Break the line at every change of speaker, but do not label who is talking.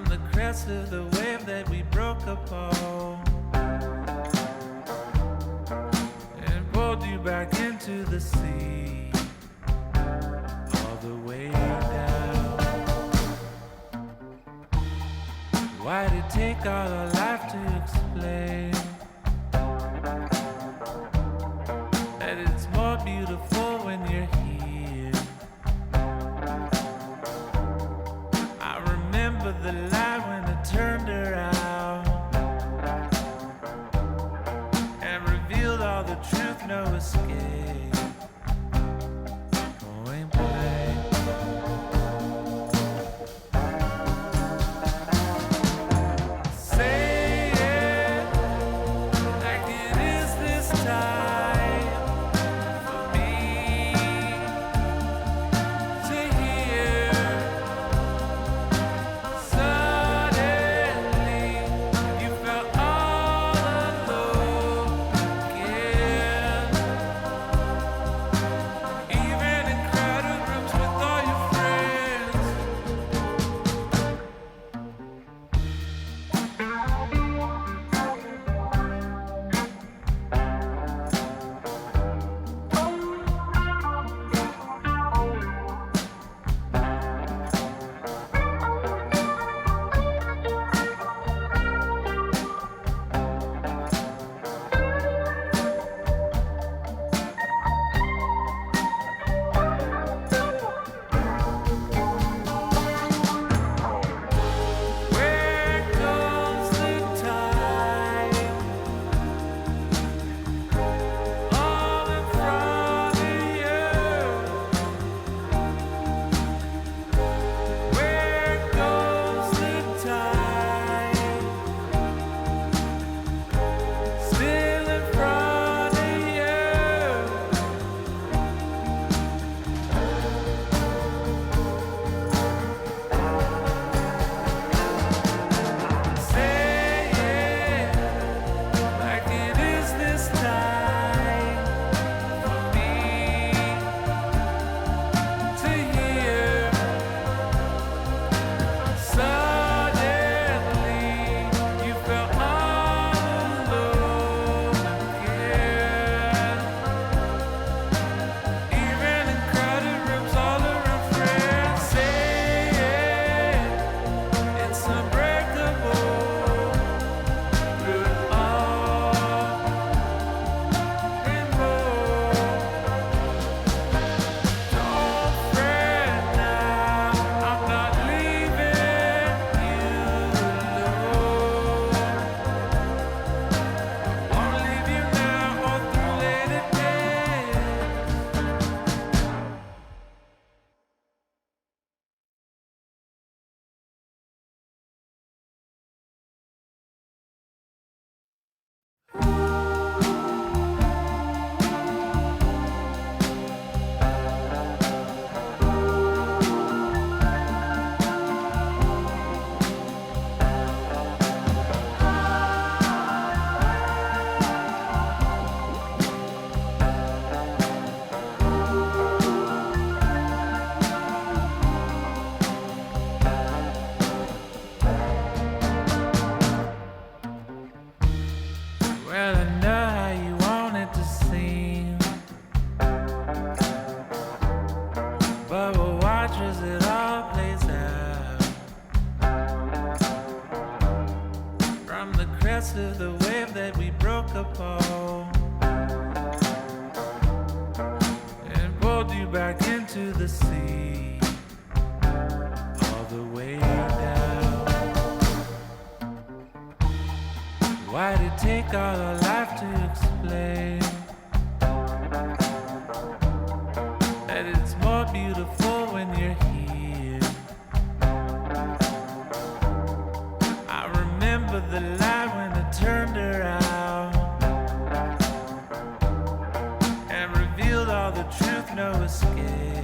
from the crest of the wave that we broke upon and pulled you back into the sea, all the way down. Why'd it take all our life to explain that it's more beautiful when you're here? I remember the light when I turned around and revealed all the truth, no escape. Point blank. Say it like it is this time for me to hear. Suddenly you felt all alone again, even in crowded rooms with all your friends. Where goes the time? All in front of you. Where goes the time? Still in front of you. Say it like it is this time for me to hear. Suddenly you felt all alone again, even in crowded rooms all around friends. Say it, it's unbreakable through it all and more. Don't fret now, I'm not leaving you alone. Won't leave you now or through later days. Well, I know how you want it to seem, but we'll watch as it all plays out. From the crest of the wave that we broke upon and pulled you back into the sea, all the way down. Why'd it take all our life to explain that it's more beautiful when you're here? I remember the light when I turned around and revealed all the truth, no escape.